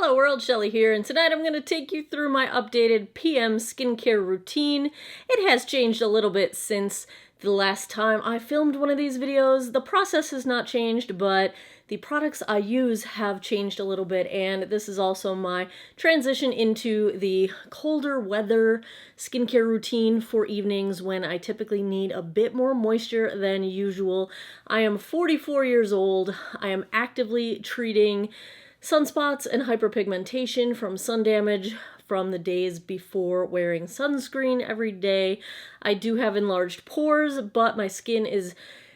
Hello world, Shelly here, and tonight I'm going to take you through my updated PM skincare routine. It has changed a little bit since the last time I filmed one of these videos. The process has not changed, but the products I use have changed a little bit, and this is also my transition into the colder weather skincare routine for evenings when I typically need a bit more moisture than usual. I am 44 years old. I am actively treating sunspots and hyperpigmentation from sun damage from the days before wearing sunscreen every day. I do have enlarged pores, but my skin is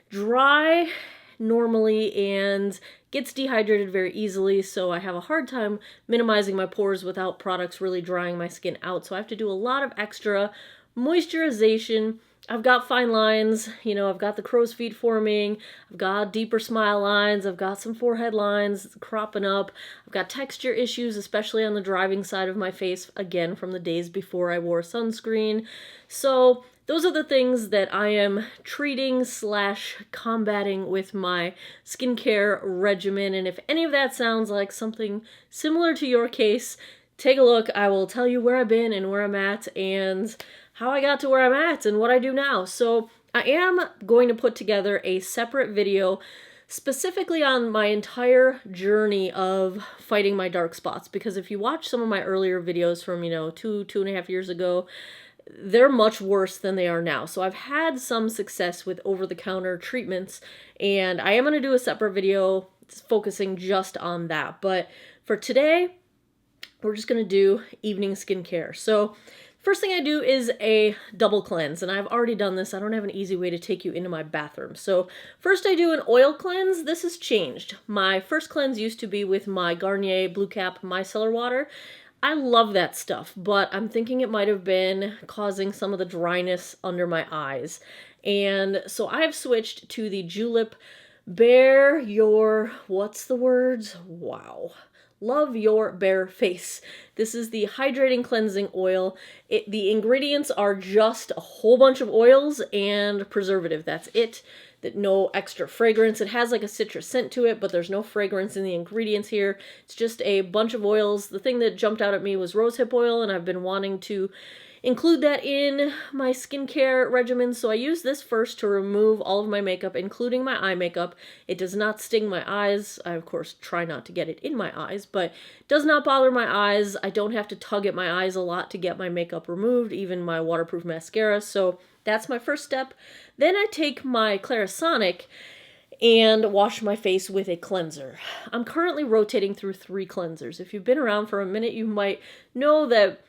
dry normally and gets dehydrated very easily, so I have a hard time minimizing my pores without products really drying my skin out. So I have to do a lot of extra moisturization. I've got fine lines, I've got the crow's feet forming, I've got deeper smile lines, I've got some forehead lines cropping up, I've got texture issues, especially on the driving side of my face, again, from the days before I wore sunscreen. So those are the things that I am treating / combating with my skincare regimen, and if any of that sounds like something similar to your case, take a look. I will tell you where I've been and where I'm at and how I got to where I'm at and what I do now. So I am going to put together a separate video specifically on my entire journey of fighting my dark spots, because if you watch some of my earlier videos from, 2.5 years ago, they're much worse than they are now. So I've had some success with over-the-counter treatments, and I am going to do a separate video focusing just on that. But for today, we're just going to do evening skincare. So first thing I do is a double cleanse, and I've already done this. I don't have an easy way to take you into my bathroom. So first I do an oil cleanse. This has changed. My first cleanse used to be with my Garnier Blue Cap Micellar Water. I love that stuff, but I'm thinking it might have been causing some of the dryness under my eyes. And so I've switched to the Julep Bare Your, what's the words? Wow. Love Your Bare Face. This is the hydrating cleansing oil. The ingredients are just a whole bunch of oils and preservative. That's it. No extra fragrance. It has like a citrus scent to it, but there's no fragrance in the ingredients here. It's just a bunch of oils. The thing that jumped out at me was rosehip oil, and I've been wanting to include that in my skincare regimen. So I use this first to remove all of my makeup, including my eye makeup. It does not sting my eyes. I, of course, try not to get it in my eyes, but it does not bother my eyes. I don't have to tug at my eyes a lot to get my makeup removed, even my waterproof mascara. So that's my first step. Then I take my Clarisonic and wash my face with a cleanser. I'm currently rotating through 3 cleansers. If you've been around for a minute, you might know that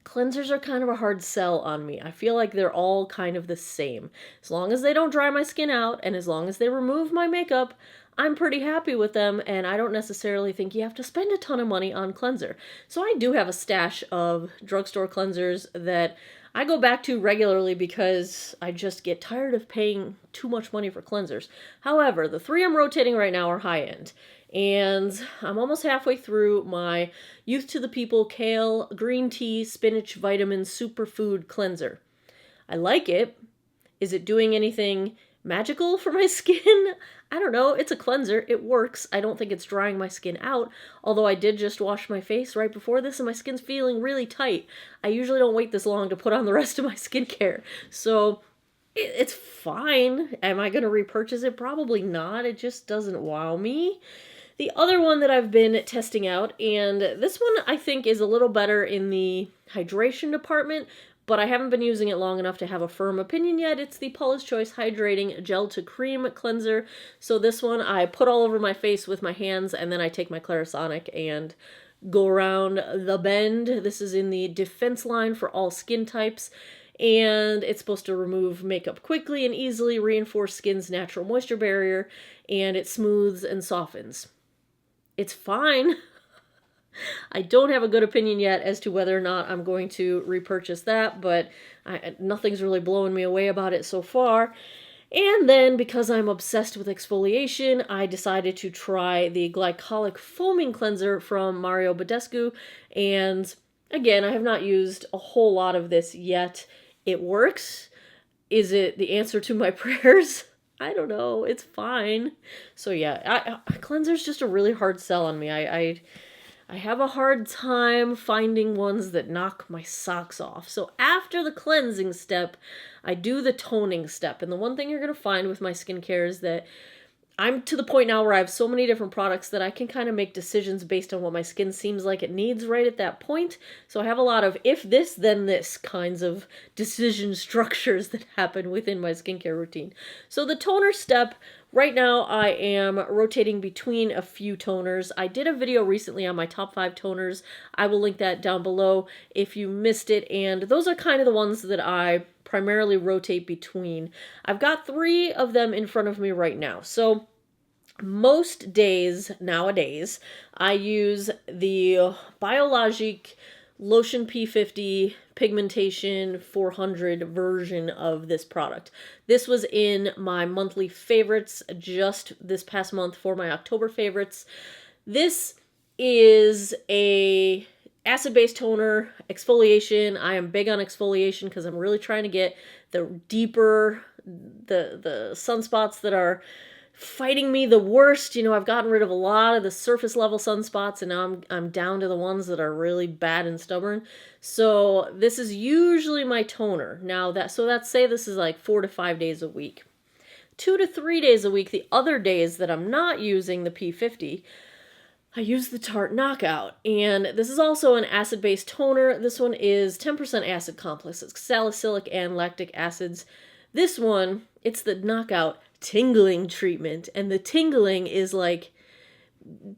cleansers are kind of a hard sell on me. I feel like they're all kind of the same. As long as they don't dry my skin out and as long as they remove my makeup, I'm pretty happy with them, and I don't necessarily think you have to spend a ton of money on cleanser. So I do have a stash of drugstore cleansers that I go back to regularly because I just get tired of paying too much money for cleansers. However, the 3 I'm rotating right now are high-end. And I'm almost halfway through my Youth to the People Kale Green Tea Spinach Vitamin Superfood Cleanser. I like it. Is it doing anything magical for my skin? I don't know. It's a cleanser. It works. I don't think it's drying my skin out, although I did just wash my face right before this and my skin's feeling really tight. I usually don't wait this long to put on the rest of my skincare. So it's fine. Am I going to repurchase it? Probably not. It just doesn't wow me. The other one that I've been testing out, and this one I think is a little better in the hydration department, but I haven't been using it long enough to have a firm opinion yet. It's the Paula's Choice Hydrating Gel to Cream Cleanser. So this one I put all over my face with my hands, and then I take my Clarisonic and go around the bend. This is in the Defense line for all skin types, and it's supposed to remove makeup quickly and easily, reinforce skin's natural moisture barrier, and it smooths and softens. It's fine. I don't have a good opinion yet as to whether or not I'm going to repurchase that, but nothing's really blowing me away about it so far. And then, because I'm obsessed with exfoliation, I decided to try the Glycolic Foaming Cleanser from Mario Badescu. And again, I have not used a whole lot of this yet. It works. Is it the answer to my prayers? I don't know. It's fine. So yeah, cleanser's just a really hard sell on me. I have a hard time finding ones that knock my socks off. So after the cleansing step, I do the toning step. And the one thing you're going to find with my skincare is that I'm to the point now where I have so many different products that I can kind of make decisions based on what my skin seems like it needs right at that point. So I have a lot of if this, then this kinds of decision structures that happen within my skincare routine. So the toner step, right now I am rotating between a few toners. I did a video recently on my top 5 toners. I will link that down below if you missed it. And those are kind of the ones that I primarily rotate between. I've got 3 of them in front of me right now. So most days nowadays, I use the Biologique Lotion P50 Pigmentation 400 version of this product. This was in my monthly favorites just this past month for my October favorites. This is a acid-based toner, exfoliation. I am big on exfoliation because I'm really trying to get the deeper, the sunspots that are fighting me the worst. You know, I've gotten rid of a lot of the surface level sunspots, and now I'm down to the ones that are really bad and stubborn. So this is usually my toner. Now that's say this is like 4 to 5 days a week. 2 to 3 days a week, the other days that I'm not using the P50, I use the Tarte Knockout, and this is also an acid-based toner. This one is 10% acid complex. It's salicylic and lactic acids. This one, it's the Knockout tingling treatment, and the tingling is like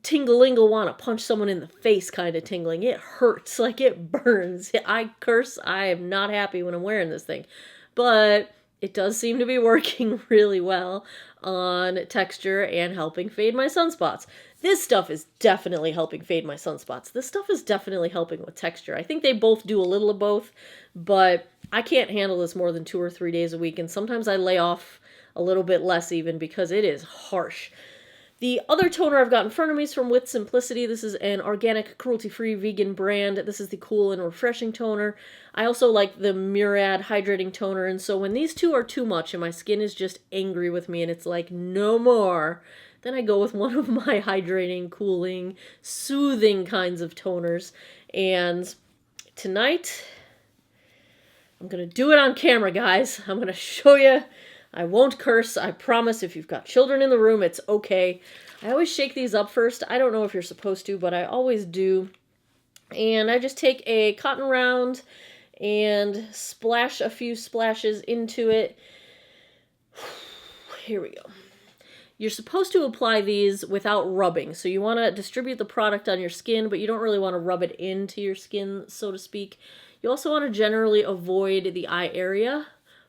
tingling-will want to punch someone in the face kind of tingling. It hurts, like it burns. I curse. I am not happy when I'm wearing this thing, but it does seem to be working really well on texture and helping fade my sunspots. This stuff is definitely helping fade my sunspots. This stuff is definitely helping with texture. I think they both do a little of both, but I can't handle this more than 2 or 3 days a week, and sometimes I lay off a little bit less even because it is harsh. The other toner I've got in front of me is from With Simplicity. This is an organic, cruelty-free vegan brand. This is the Cool and Refreshing toner. I also like the Murad Hydrating Toner, and so when these two are too much and my skin is just angry with me and it's like, no more, then I go with one of my hydrating, cooling, soothing kinds of toners. And tonight, I'm going to do it on camera, guys. I'm going to show you. I won't curse, I promise. If you've got children in the room, it's okay. I always shake these up first. I don't know if you're supposed to, but I always do. And I just take a cotton round and splash a few splashes into it. Here we go. You're supposed to apply these without rubbing. So you want to distribute the product on your skin, but you don't really want to rub it into your skin, so to speak. You also want to generally avoid the eye area.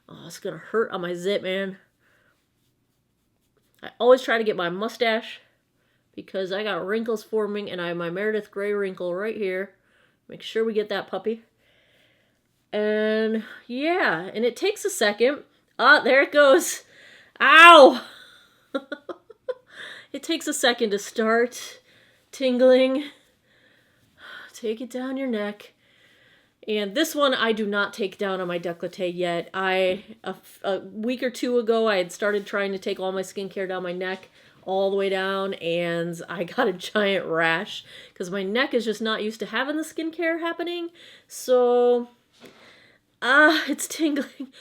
Oh, it's going to hurt on my zit, man. I always try to get my mustache because I got wrinkles forming, and I have my Meredith Grey wrinkle right here. Make sure we get that puppy. And yeah, and it takes a second. Ah, there it goes. Ow! It takes a second to start tingling. Take it down your neck. And this one I do not take down on my décolleté yet. A week or 2 ago, I had started trying to take all my skincare down my neck, all the way down, and I got a giant rash because my neck is just not used to having the skincare happening. So, it's tingling.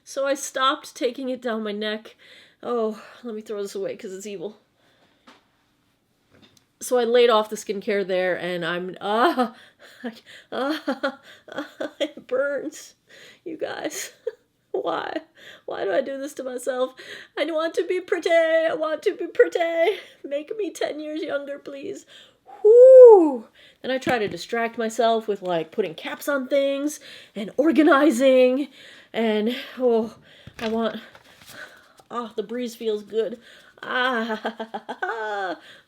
So I stopped taking it down my neck. Oh, let me throw this away because it's evil. So I laid off the skincare there, and I'm, it burns, you guys. Why? Why do I do this to myself? I want to be pretty. I want to be pretty. Make me 10 years younger, please. Whoo! Then I try to distract myself with, like, putting caps on things and organizing, and, the breeze feels good.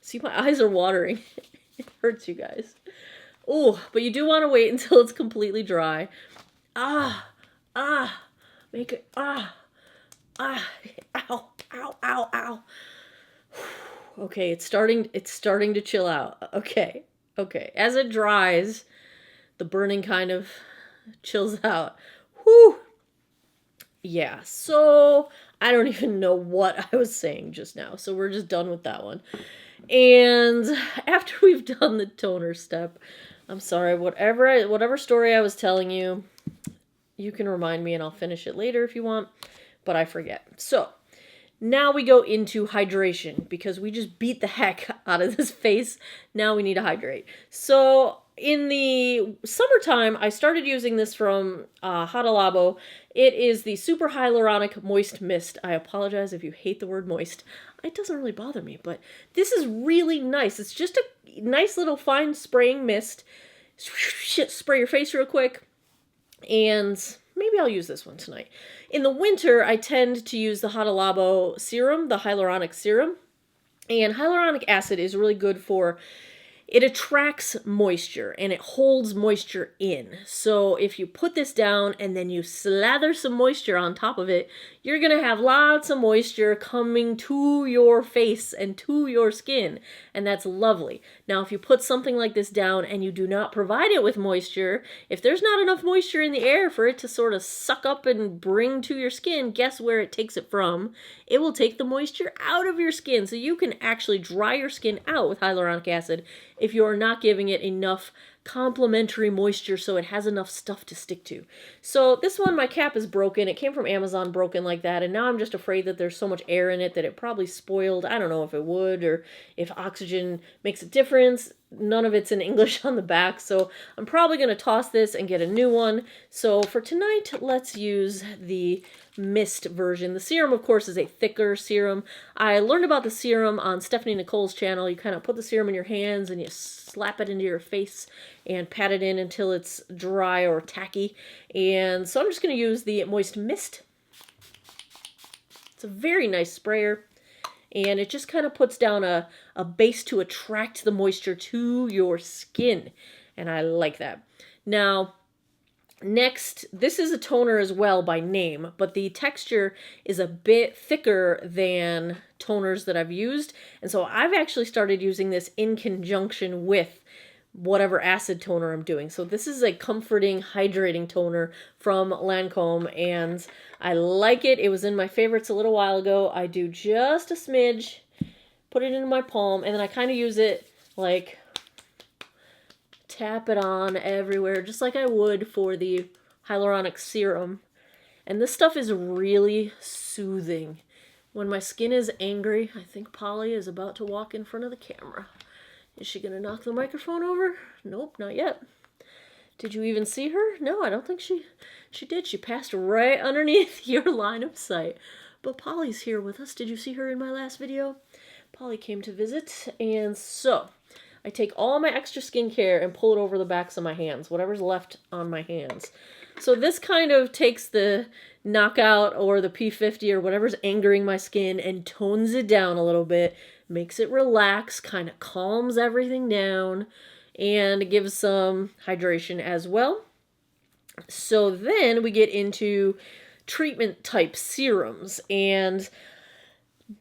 See, my eyes are watering. It hurts, you guys. Oh, but you do want to wait until it's completely dry. Make it, ow, ow. Okay, it's starting to chill out. Okay. As it dries, the burning kind of chills out. Whew. Yeah, so I don't even know what I was saying just now, so we're just done with that one. And after we've done the toner step, I'm sorry, whatever story I was telling you, you can remind me and I'll finish it later if you want, but I forget. So, now we go into hydration because we just beat the heck out of this face. Now we need to hydrate. So in the summertime, I started using this from Hada Labo. It is the Super Hyaluronic Moist Mist. I apologize if you hate the word moist. It doesn't really bother me, but this is really nice. It's just a nice little fine spraying mist. Spray your face real quick, and maybe I'll use this one tonight. In the winter, I tend to use the Hada Labo serum, the hyaluronic serum. And hyaluronic acid is really good for, it attracts moisture and it holds moisture in. So if you put this down and then you slather some moisture on top of it, you're going to have lots of moisture coming to your face and to your skin. And that's lovely. Now, if you put something like this down and you do not provide it with moisture, if there's not enough moisture in the air for it to sort of suck up and bring to your skin, guess where it takes it from? It will take the moisture out of your skin. So you can actually dry your skin out with hyaluronic acid if you're not giving it enough complementary moisture so it has enough stuff to stick to. So this one, my cap is broken. It came from Amazon broken like that, and now I'm just afraid that there's so much air in it that it probably spoiled. I don't know if it would or if oxygen makes a difference. None of it's in English on the back, so I'm probably going to toss this and get a new one. So for tonight, let's use the mist version. The serum, of course, is a thicker serum. I learned about the serum on Stephanie Nicole's channel. You kind of put the serum in your hands and you slap it into your face and pat it in until it's dry or tacky. And so I'm just going to use the Moist Mist. It's a very nice sprayer. And it just kind of puts down a base to attract the moisture to your skin. And I like that. Now, next, this is a toner as well by name, but the texture is a bit thicker than toners that I've used. And so I've actually started using this in conjunction with whatever acid toner I'm doing. So this is a comforting, hydrating toner from Lancome, and I like it. It was in my favorites a little while ago. I do just a smidge, put it into my palm, and then I kind of use it like tap it on everywhere, just like I would for the hyaluronic serum. And this stuff is really soothing. When my skin is angry, I think Polly is about to walk in front of the camera. Is she going to knock the microphone over? Nope, not yet. Did you even see her? No, I don't think she did. She passed right underneath your line of sight. But Polly's here with us. Did you see her in my last video? Polly came to visit. And so, I take all my extra skincare and pull it over the backs of my hands, whatever's left on my hands. So this kind of takes the knockout or the P50 or whatever's angering my skin and tones it down a little bit, makes it relax, kind of calms everything down, and gives some hydration as well. So then we get into treatment type serums, and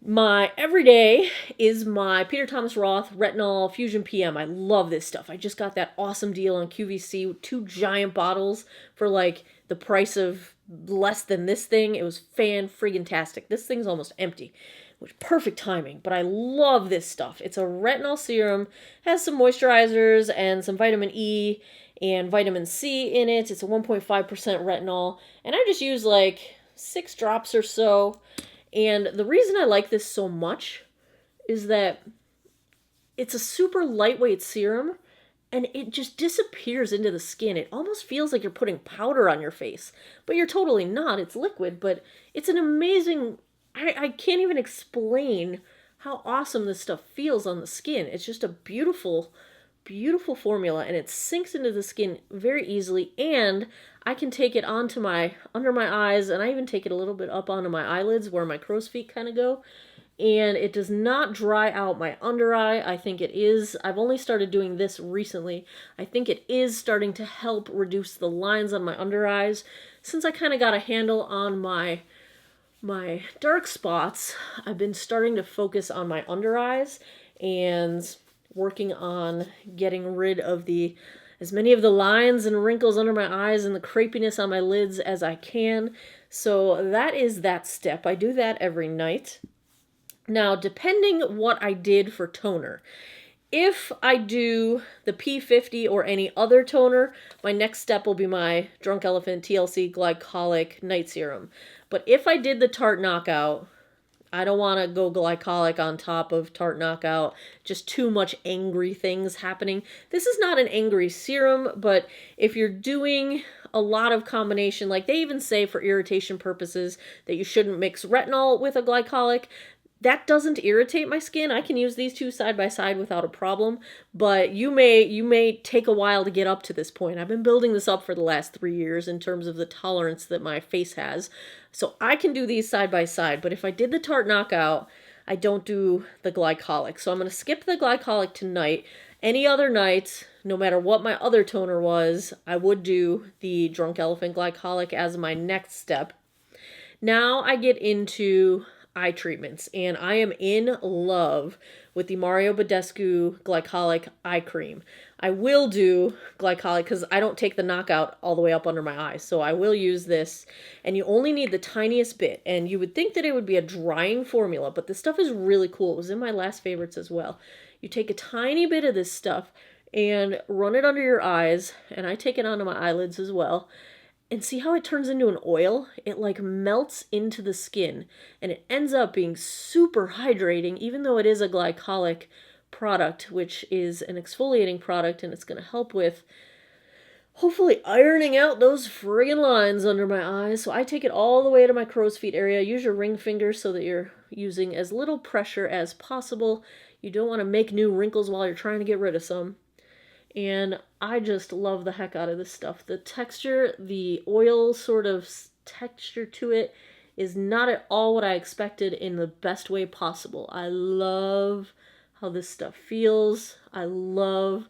my everyday is my Peter Thomas Roth Retinol Fusion PM. I love this stuff. I just got that awesome deal on QVC, 2 giant bottles for like the price of less than this thing. It was fan-friggin-tastic. This thing's almost empty, which perfect timing, but I love this stuff. It's a retinol serum, has some moisturizers and some vitamin E and vitamin C in it. It's a 1.5% retinol, and I just use like 6 drops or so. And the reason I like this so much is that it's a super lightweight serum, and it just disappears into the skin. It almost feels like you're putting powder on your face, but you're totally not. It's liquid, but it's an amazing, I can't even explain how awesome this stuff feels on the skin. It's just a beautiful, beautiful formula, and it sinks into the skin very easily, and I can take it onto under my eyes, and I even take it a little bit up onto my eyelids where my crow's feet kind of go, and it does not dry out my under eye. I think it is, I've only started doing this recently, I think it is starting to help reduce the lines on my under eyes. Since I kind of got a handle on my dark spots, I've been starting to focus on my under eyes and working on getting rid of as many of the lines and wrinkles under my eyes and the crepiness on my lids as I can. So that is that step. I do that every night. Now, depending what I did for toner, if I do the P50 or any other toner, my next step will be my Drunk Elephant TLC Glycolic Night Serum. But if I did the Tarte Knockout, I don't want to go glycolic on top of Tarte Knockout. Just too much angry things happening. This is not an angry serum, but if you're doing a lot of combination, like they even say for irritation purposes that you shouldn't mix retinol with a glycolic, that doesn't irritate my skin. I can use these two side by side without a problem, but you may take a while to get up to this point. I've been building this up for the last 3 years in terms of the tolerance that my face has. So I can do these side by side, but if I did the Tarte Knockout, I don't do the glycolic. So I'm going to skip the glycolic tonight. Any other nights, no matter what my other toner was, I would do the Drunk Elephant glycolic as my next step. Now I get into eye treatments, and I am in love with the Mario Badescu Glycolic Eye Cream. I will do glycolic because I don't take the Knockout all the way up under my eyes, so I will use this, and you only need the tiniest bit, and you would think that it would be a drying formula, but this stuff is really cool. It was in my last favorites as well. You take a tiny bit of this stuff and run it under your eyes, and I take it onto my eyelids as well. And see how it turns into an oil? It like melts into the skin, and it ends up being super hydrating, even though it is a glycolic product, which is an exfoliating product, and it's going to help with hopefully ironing out those friggin' lines under my eyes. So I take it all the way to my crow's feet area. Use your ring finger so that you're using as little pressure as possible. You don't want to make new wrinkles while you're trying to get rid of some. And I just love the heck out of this stuff. The texture, the oil sort of texture to it is not at all what I expected in the best way possible. I love how this stuff feels. I love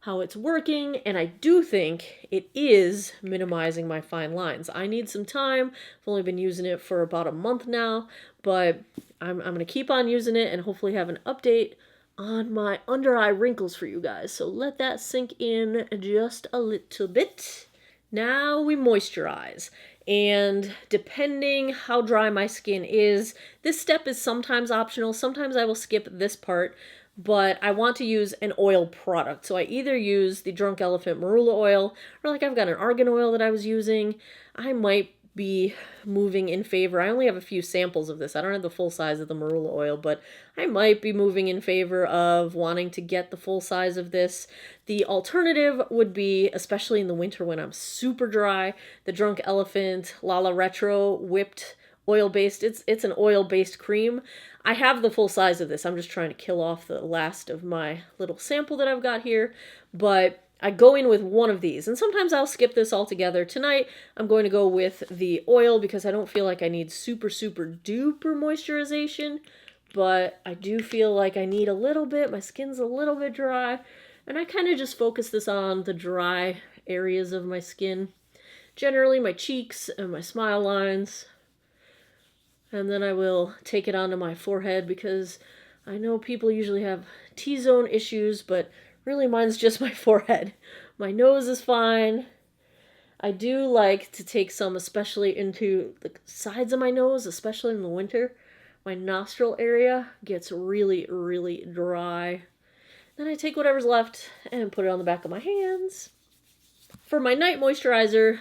how it's working, and I do think it is minimizing my fine lines. I need some time. I've only been using it for about a month now, but I'm going to keep on using it and hopefully have an update on my under eye wrinkles for you guys. So let that sink in just a little bit. Now we moisturize. And depending how dry my skin is, this step is sometimes optional. Sometimes I will skip this part, but I want to use an oil product. So I either use the Drunk Elephant Marula oil, or like I've got an argan oil that I was using. I might be moving in favor. I only have a few samples of this. I don't have the full size of the marula oil, but I might be moving in favor of wanting to get the full size of this. The alternative would be, especially in the winter when I'm super dry, the Drunk Elephant Lala Retro whipped oil-based. It's an oil-based cream. I have the full size of this. I'm just trying to kill off the last of my little sample that I've got here, but I go in with one of these, and sometimes I'll skip this altogether. Tonight, I'm going to go with the oil because I don't feel like I need super, super duper moisturization, but I do feel like I need a little bit. My skin's a little bit dry, and I kind of just focus this on the dry areas of my skin. Generally, my cheeks and my smile lines, and then I will take it onto my forehead because I know people usually have T-zone issues, but really, mine's just my forehead. My nose is fine. I do like to take some, especially into the sides of my nose, especially in the winter. My nostril area gets really, really dry. Then I take whatever's left and put it on the back of my hands. For my night moisturizer,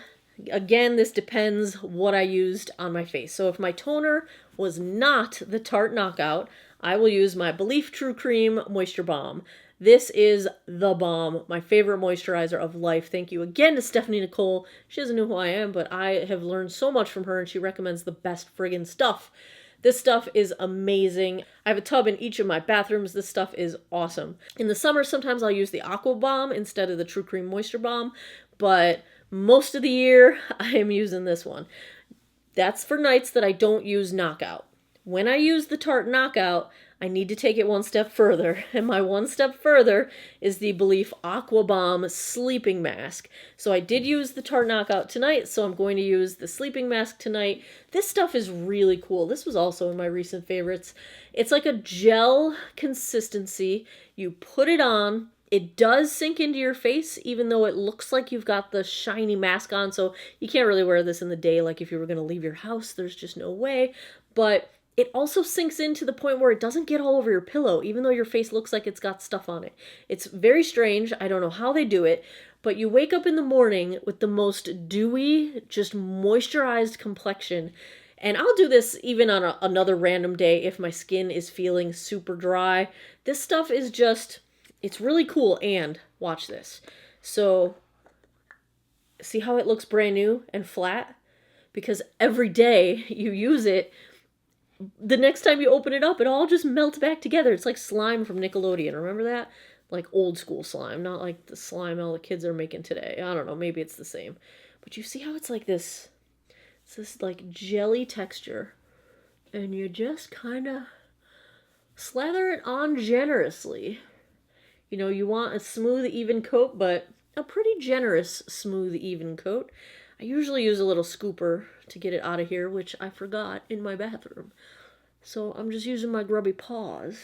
again, this depends what I used on my face. So if my toner was not the Tarte Knockout, I will use my Belief True Cream Moisture Balm. This is the bomb, my favorite moisturizer of life. Thank you again to Stephanie Nicole. She doesn't know who I am, but I have learned so much from her, and she recommends the best friggin' stuff. This stuff is amazing. I have a tub in each of my bathrooms. This stuff is awesome. In the summer, sometimes I'll use the Aqua Balm instead of the True Cream Moisture Balm, but most of the year, I am using this one. That's for nights that I don't use Knockout. When I use the Tarte Knockout, I need to take it one step further, and my one step further is the Belief Aqua Balm Sleeping Mask. So I did use the Tarte Knockout tonight, so I'm going to use the Sleeping Mask tonight. This stuff is really cool. This was also in my recent favorites. It's like a gel consistency. You put it on. It does sink into your face, even though it looks like you've got the shiny mask on, so you can't really wear this in the day, like if you were going to leave your house. There's just no way. But it also sinks in to the point where it doesn't get all over your pillow, even though your face looks like it's got stuff on it. It's very strange. I don't know how they do it, but you wake up in the morning with the most dewy, just moisturized complexion. And I'll do this even on another random day if my skin is feeling super dry. This stuff is just, it's really cool. And watch this. So, see how it looks brand new and flat? Because every day you use it, the next time you open it up, it all just melts back together. It's like slime from Nickelodeon. Remember that? Like old school slime, not like the slime all the kids are making today. I don't know, maybe it's the same. But you see how it's like this, it's this like jelly texture. And you just kind of slather it on generously. You know, you want a smooth, even coat, but a pretty generous, smooth, even coat. I usually use a little scooper to get it out of here, which I forgot in my bathroom. So I'm just using my grubby paws.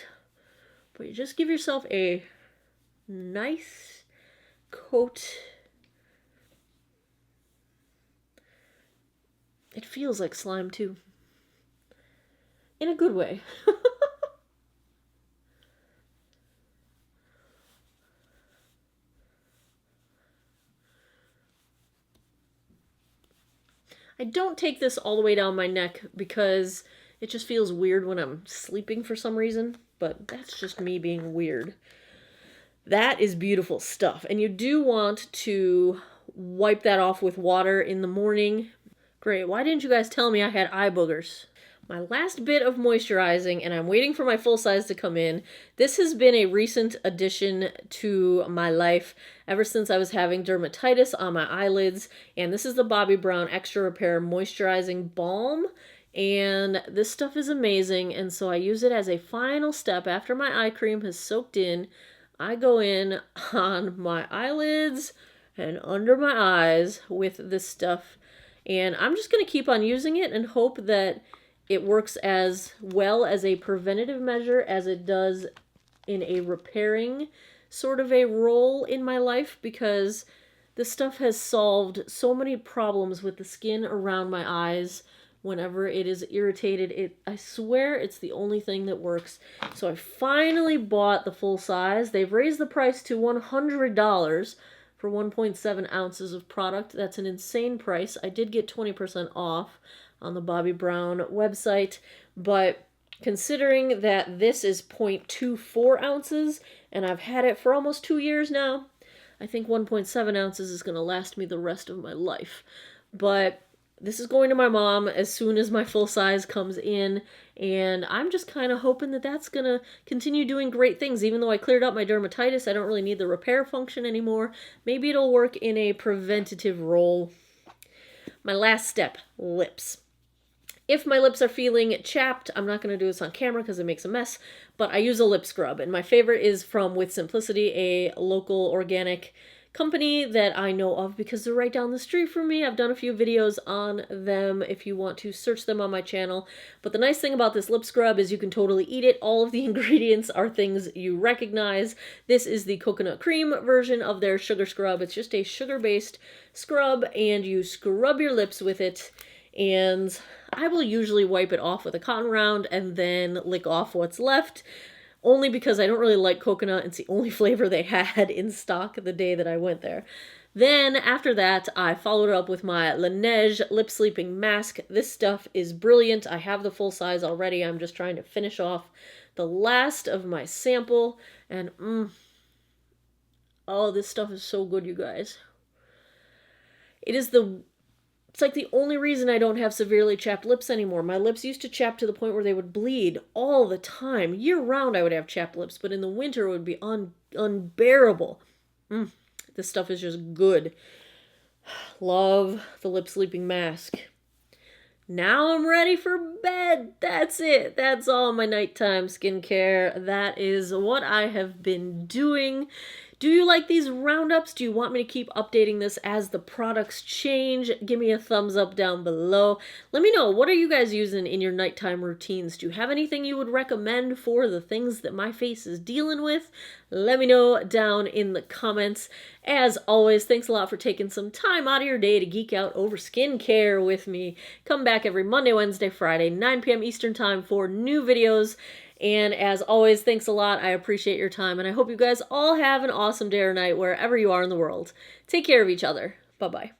But you just give yourself a nice coat. It feels like slime too. In a good way. I don't take this all the way down my neck because it just feels weird when I'm sleeping for some reason, but that's just me being weird. That is beautiful stuff, and you do want to wipe that off with water in the morning. Great, why didn't you guys tell me I had eye boogers? My last bit of moisturizing, and I'm waiting for my full size to come in. This has been a recent addition to my life ever since I was having dermatitis on my eyelids. And this is the Bobbi Brown Extra Repair Moisturizing Balm. And this stuff is amazing. And so I use it as a final step after my eye cream has soaked in. I go in on my eyelids and under my eyes with this stuff. And I'm just going to keep on using it and hope that it works as well as a preventative measure as it does in a repairing sort of a role in my life, because this stuff has solved so many problems with the skin around my eyes whenever it is irritated. I swear it's the only thing that works. So I finally bought the full size. They've raised the price to $100 for 1.7 ounces of product. That's an insane price. I did get 20% off on the Bobbi Brown website, but considering that this is 0.24 ounces and I've had it for almost 2 years now, I think 1.7 ounces is going to last me the rest of my life. But this is going to my mom as soon as my full size comes in, and I'm just kind of hoping that that's going to continue doing great things. Even though I cleared up my dermatitis, I don't really need the repair function anymore. Maybe it'll work in a preventative role. My last step, lips. If my lips are feeling chapped, I'm not going to do this on camera because it makes a mess, but I use a lip scrub. And my favorite is from With Simplicity, a local organic company that I know of because they're right down the street from me. I've done a few videos on them if you want to search them on my channel. But the nice thing about this lip scrub is you can totally eat it. All of the ingredients are things you recognize. This is the coconut cream version of their sugar scrub. It's just a sugar-based scrub, and you scrub your lips with it. And I will usually wipe it off with a cotton round and then lick off what's left, only because I don't really like coconut. It's the only flavor they had in stock the day that I went there. Then after that, I followed it up with my Laneige Lip Sleeping Mask. This stuff is brilliant. I have the full size already. I'm just trying to finish off the last of my sample. And oh, this stuff is so good, you guys. It's like the only reason I don't have severely chapped lips anymore. My lips used to chap to the point where they would bleed all the time. Year round I would have chapped lips, but in the winter it would be unbearable. This stuff is just good. Love the Lip Sleeping Mask. Now I'm ready for bed. That's it. That's all my nighttime skincare. That is what I have been doing. Do you like these roundups? Do you want me to keep updating this as the products change? Give me a thumbs up down below. Let me know, what are you guys using in your nighttime routines? Do you have anything you would recommend for the things that my face is dealing with? Let me know down in the comments. As always, thanks a lot for taking some time out of your day to geek out over skincare with me. Come back every Monday, Wednesday, Friday, 9 p.m. Eastern Time for new videos. And as always, thanks a lot. I appreciate your time, and I hope you guys all have an awesome day or night wherever you are in the world. Take care of each other. Bye-bye.